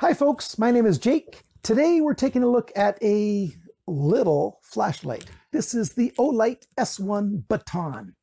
Hi folks, my name is Jake. Today we're taking a look at a little flashlight. This is the Olight S1 Baton.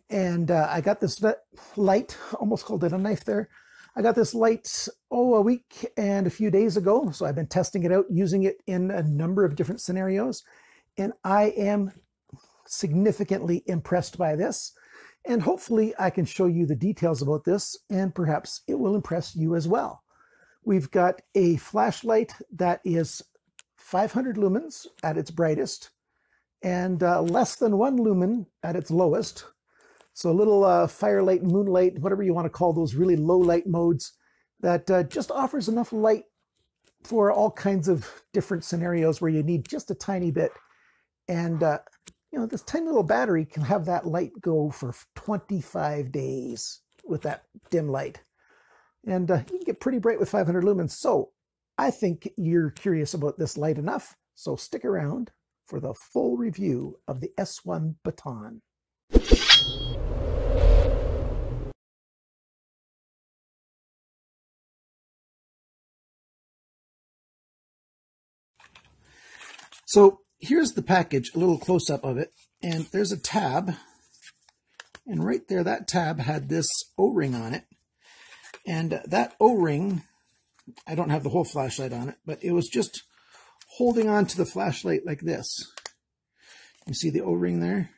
And I got this light, almost called it a knife there. I got this light, a week and a few days ago. So I've been testing it out, using it in a number of different scenarios. And I am significantly impressed by this. And hopefully I can show you the details about this, and perhaps it will impress you as well. We've got a flashlight that is 500 lumens at its brightest and less than 1 lumen at its lowest. So a little firelight, moonlight, whatever you want to call those really low light modes that just offers enough light for all kinds of different scenarios where you need just a tiny bit. And this tiny little battery can have that light go for 25 days with that dim light. And you can get pretty bright with 500 lumens. So I think you're curious about this light enough. So stick around for the full review of the S1 Baton. So here's the package, a little close-up of it. And there's a tab. And right there, that tab had this O-ring on it. And that O-ring, I don't have the whole flashlight on it, but it was just holding on to the flashlight like this. You see the O-ring there?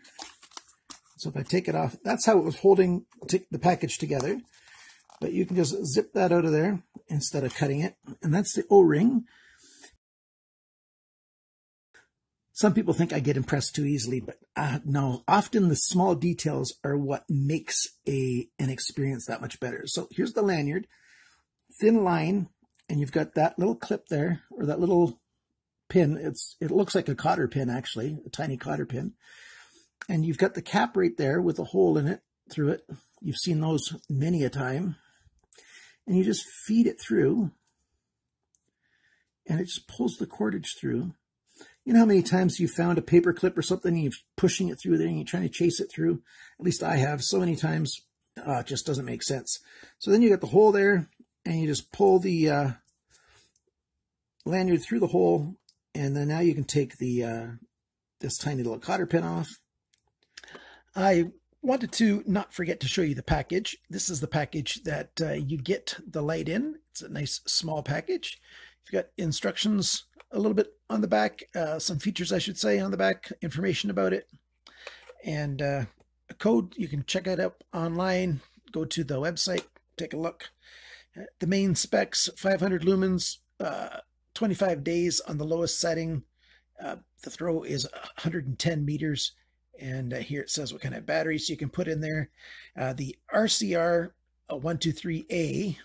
So if I take it off, that's how it was holding the package together. But you can just zip that out of there instead of cutting it. And that's the O-ring. Some people think I get impressed too easily, but no, often the small details are what makes an experience that much better. So here's the lanyard, thin line, and you've got that little clip there, or that little pin. It looks like a cotter pin, actually, a tiny cotter pin. And you've got the cap right there with a hole in it, through it. You've seen those many a time. And you just feed it through, and it just pulls the cordage through. You know how many times you've found a paper clip or something and you're pushing it through there and you're trying to chase it through? At least I have so many times. It just doesn't make sense. So then you got the hole there, and you just pull the lanyard through the hole, and then now you can take the this tiny little cotter pin off. I wanted to not forget to show you the package. This is the package that you get the light in. It's a nice small package. You've got instructions a little bit on the back, some features I should say on the back, information about it, and a code. You can check it out online, go to the website, take a look. The main specs: 500 lumens, 25 days on the lowest setting. The throw is 110 meters, and here it says what kind of batteries you can put in there. The RCR 123A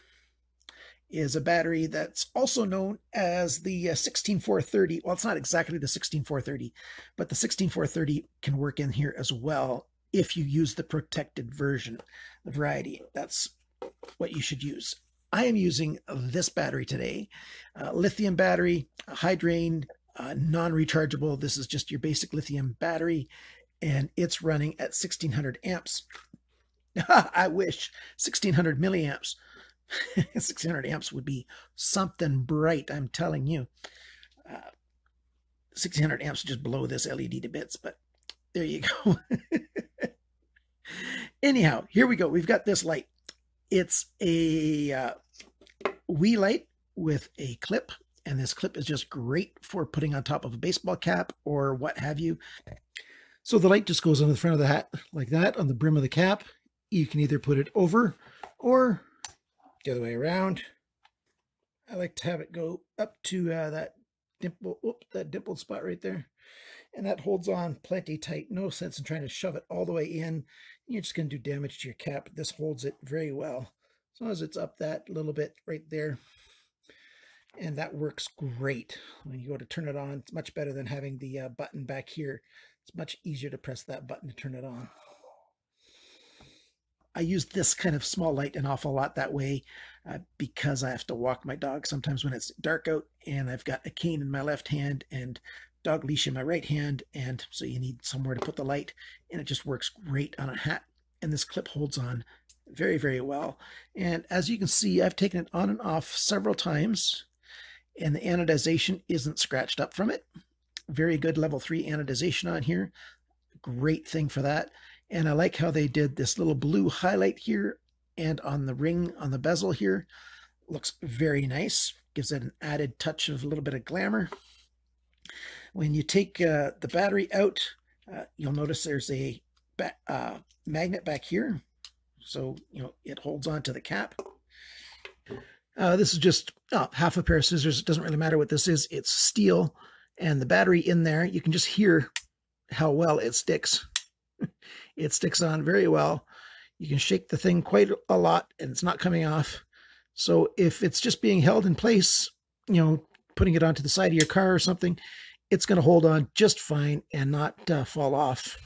is a battery that's also known as the 16430. Well, it's not exactly the 16430, but the 16430 can work in here as well if you use the protected version, the variety. That's what you should use. I am using this battery today, lithium battery, high drain, non-rechargeable. This is just your basic lithium battery, and it's running at 1600 amps. I wish 1600 milliamps. 1600 amps would be something bright, I'm telling you. 1600 amps just blow this LED to bits, but there you go. Anyhow, here we go. We've got this light. It's a wee light with a clip, and this clip is just great for putting on top of a baseball cap or what have you. So the light just goes on the front of the hat like that, on the brim of the cap. You can either put it over or the other way around. I like to have it go up to that dimpled spot right there, and that holds on plenty tight. No sense in trying to shove it all the way in. You're just going to do damage to your cap. This holds it very well, as long as it's up that little bit right there, and that works great. When you go to turn it on, it's much better than having the button back here. It's much easier to press that button to turn it on. I use this kind of small light an awful lot that way because I have to walk my dog sometimes when it's dark out, and I've got a cane in my left hand and dog leash in my right hand, and so you need somewhere to put the light, and it just works great on a hat and this clip holds on very, very well. And as you can see, I've taken it on and off several times, and the anodization isn't scratched up from it. Very good level 3 anodization on here. Great thing for that. And I like how they did this little blue highlight here and on the ring on the bezel here. Looks very nice. Gives it an added touch of a little bit of glamour. When you take the battery out, you'll notice there's a magnet back here. So, it holds on to the cap. This is just half a pair of scissors. It doesn't really matter what this is. It's steel, and the battery in there, you can just hear how well it sticks. It sticks on very well. You can shake the thing quite a lot, and it's not coming off. So if it's just being held in place, putting it onto the side of your car or something, it's going to hold on just fine and not fall off.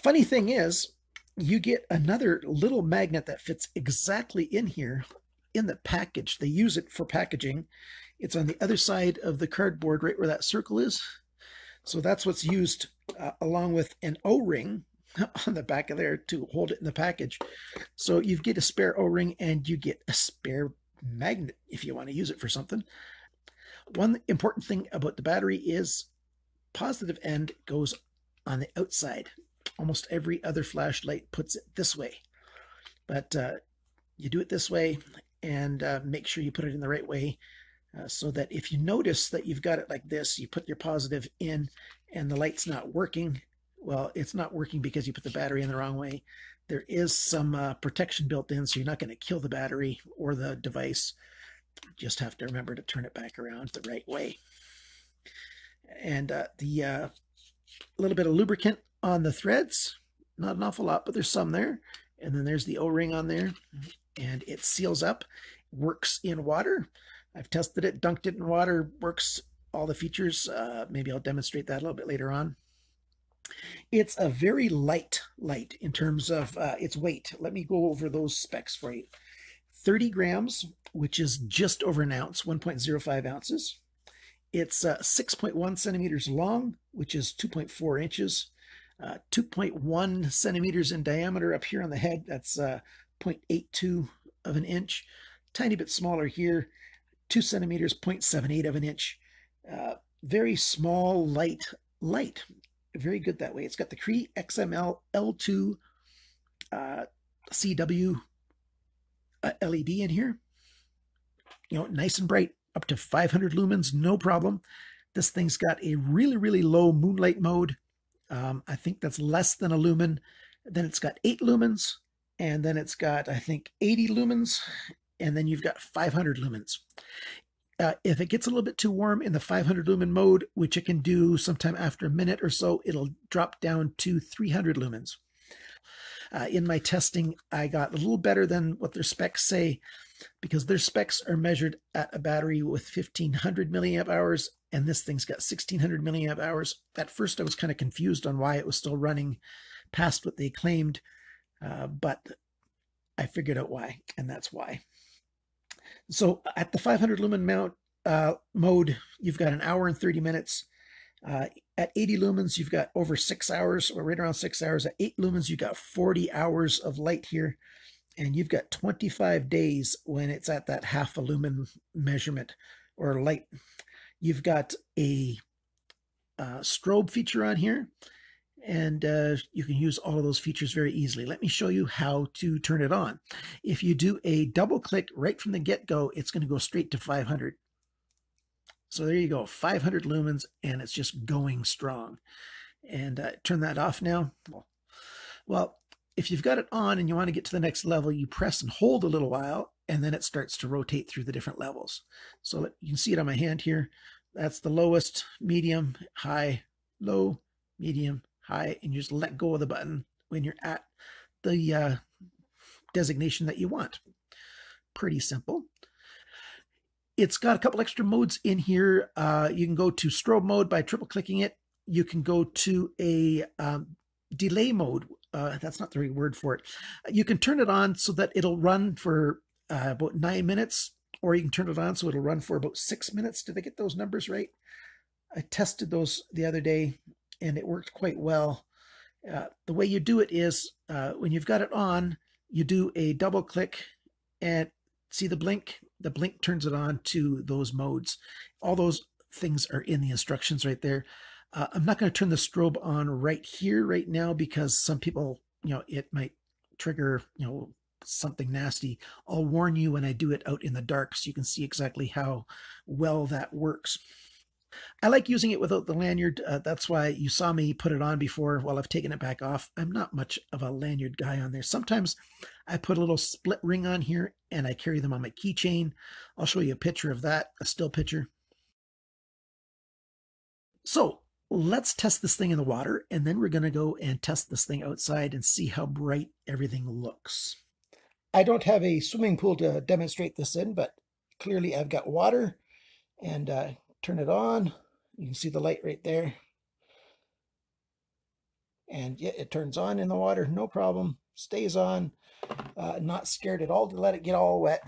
Funny thing is, you get another little magnet that fits exactly in here in the package. They use it for packaging. It's on the other side of the cardboard, right where that circle is. So that's what's used along with an O-ring on the back of there to hold it in the package. So you get a spare O-ring and you get a spare magnet if you want to use it for something. One important thing about the battery is positive end goes on the outside. Almost every other flashlight puts it this way, but you do it this way, and make sure you put it in the right way, so that if you notice that you've got it like this, you put your positive in and the light's not working. Well, it's not working because you put the battery in the wrong way. There is some protection built in, so you're not going to kill the battery or the device. You just have to remember to turn it back around the right way. And the little bit of lubricant on the threads, not an awful lot, but there's some there. And then there's the O-ring on there, and it seals up, works in water. I've tested it, dunked it in water, works all the features. Maybe I'll demonstrate that a little bit later on. It's a very light in terms of its weight. Let me go over those specs for you. 30 grams, which is just over an ounce, 1.05 ounces. It's 6.1 centimeters long, which is 2.4 inches. 2.1 centimeters in diameter up here on the head. That's 0.82 of an inch. Tiny bit smaller here, 2 centimeters, 0.78 of an inch. Very small, light. Very good that way. It's got the Cree XML L2 CW LED in here. Nice and bright, up to 500 lumens, no problem. This thing's got a really, really low moonlight mode. I think that's less than a lumen. Then it's got 8 lumens, and then it's got, I think, 80 lumens, and then you've got 500 lumens. If it gets a little bit too warm in the 500 lumen mode, which it can do sometime after a minute or so, it'll drop down to 300 lumens. In my testing, I got a little better than what their specs say, because their specs are measured at a battery with 1500 milliamp hours, and this thing's got 1600 milliamp hours. At first, I was kind of confused on why it was still running past what they claimed, but I figured out why, and that's why. So at the 500 lumen mode, you've got 1 hour and 30 minutes. At 80 lumens, you've got over 6 hours, or right around 6 hours. At 8 lumens, you've got 40 hours of light here. And you've got 25 days when it's at that half a lumen measurement or light. You've got a strobe feature on here, and you can use all of those features very easily. Let me show you how to turn it on. If you do a double click right from the get-go, it's going to go straight to 500. So there you go, 500 lumens, and it's just going strong. And turn that off now. Well, if you've got it on and you want to get to the next level, you press and hold a little while, and then it starts to rotate through the different levels. So you can see it on my hand here. That's the lowest, medium, high, low, medium, high, and you just let go of the button when you're at the designation that you want. Pretty simple. It's got a couple extra modes in here. You can go to strobe mode by triple clicking it. You can go to a delay mode. That's not the right word for it. You can turn it on so that it'll run for about 9 minutes, or you can turn it on so it'll run for about 6 minutes. Did I get those numbers right? I tested those the other day, and it worked quite well. The way you do it is when you've got it on, you do a double click and see the blink. The blink turns it on to those modes. All those things are in the instructions right there. I'm not going to turn the strobe on right here, right now, because some people, it might trigger, something nasty. I'll warn you when I do it out in the dark so you can see exactly how well that works. I like using it without the lanyard. That's why you saw me put it on before while I've taken it back off. I'm not much of a lanyard guy on there. Sometimes I put a little split ring on here and I carry them on my keychain. I'll show you a picture of that, a still picture. So let's test this thing in the water, and then we're going to go and test this thing outside and see how bright everything looks. I don't have a swimming pool to demonstrate this in, but clearly I've got water, and turn it on. You can see the light right there. And yeah, it turns on in the water, no problem. Stays on. Not scared at all to let it get all wet.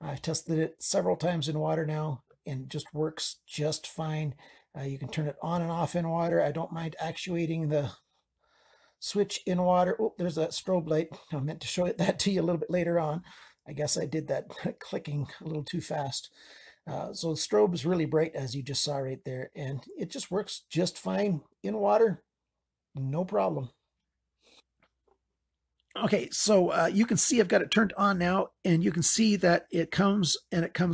I've tested it several times in water now, and it just works just fine. You can turn it on and off in water. I don't mind actuating the switch in water. Oh, there's that strobe light. I meant to show that to you a little bit later on. I guess I did that clicking a little too fast. So the strobe is really bright, as you just saw right there, and it just works just fine in water. No problem. Okay, so you can see I've got it turned on now, and you can see that it comes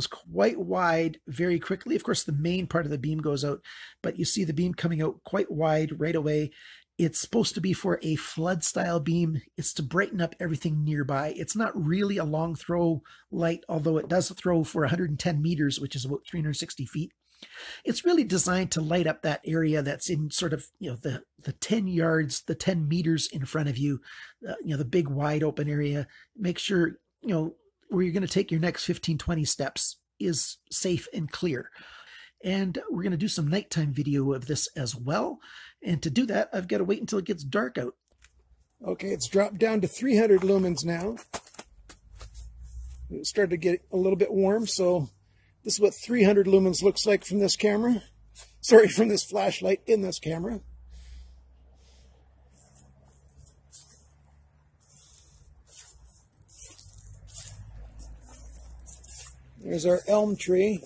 quite wide very quickly. Of course, the main part of the beam goes out, but you see the beam coming out quite wide right away. It's supposed to be for a flood style beam. It's to brighten up everything nearby. It's not really a long throw light, although it does throw for 110 meters, which is about 360 feet. It's really designed to light up that area that's in sort of, the 10 yards, the 10 meters in front of you, the big wide open area. Make sure, where you're going to take your next 15, 20 steps is safe and clear. And we're going to do some nighttime video of this as well. And to do that, I've got to wait until it gets dark out. Okay, it's dropped down to 300 lumens now. It started to get a little bit warm, so this is what 300 lumens looks like from this camera. Sorry, from this flashlight in this camera. There's our elm tree.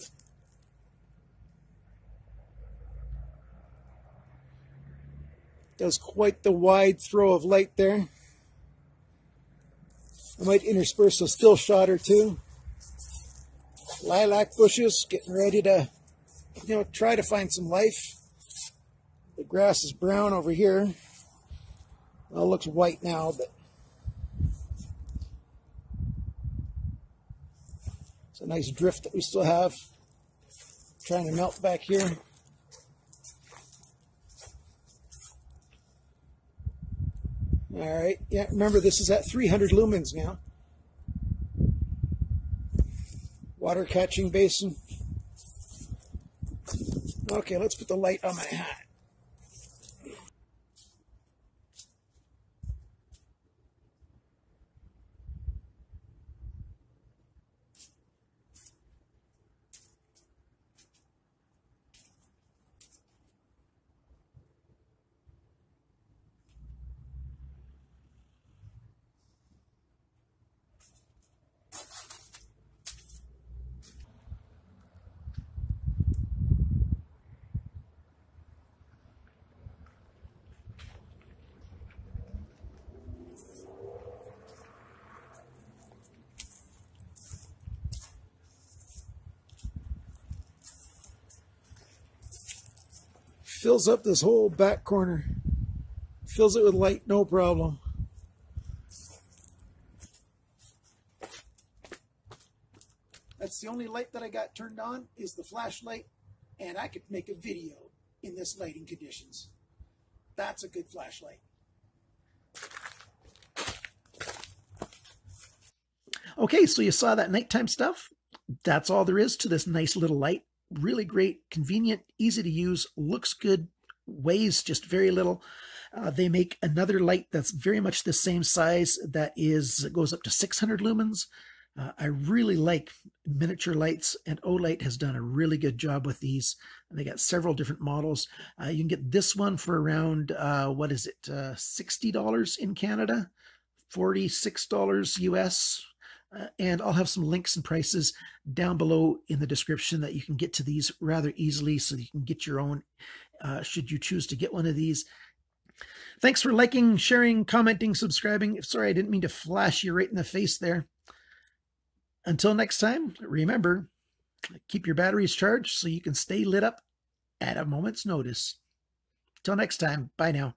Does quite the wide throw of light there. I might intersperse a still shot or two. Lilac bushes getting ready to, try to find some life. The grass is brown over here. Well, it looks white now, but it's a nice drift that we still have. Trying to melt back here. All right, yeah, remember this is at 300 lumens now. Water catching basin. Okay, let's put the light on my hat. Fills up this whole back corner. Fills it with light, no problem. That's the only light that I got turned on is the flashlight, and I could make a video in this lighting conditions. That's a good flashlight. Okay, so you saw that nighttime stuff. That's all there is to this nice little light. Really great, convenient, easy to use, looks good, weighs just very little. They make another light that's very much the same size that goes up to 600 lumens. I really like Miniature Lights, and Olight has done a really good job with these. They got several different models. You can get this one for around, what is it, $60 in Canada, $46 US. And I'll have some links and prices down below in the description that you can get to these rather easily, so you can get your own should you choose to get one of these. Thanks for liking, sharing, commenting, subscribing. Sorry, I didn't mean to flash you right in the face there. Until next time, remember, keep your batteries charged so you can stay lit up at a moment's notice. Till next time, bye now.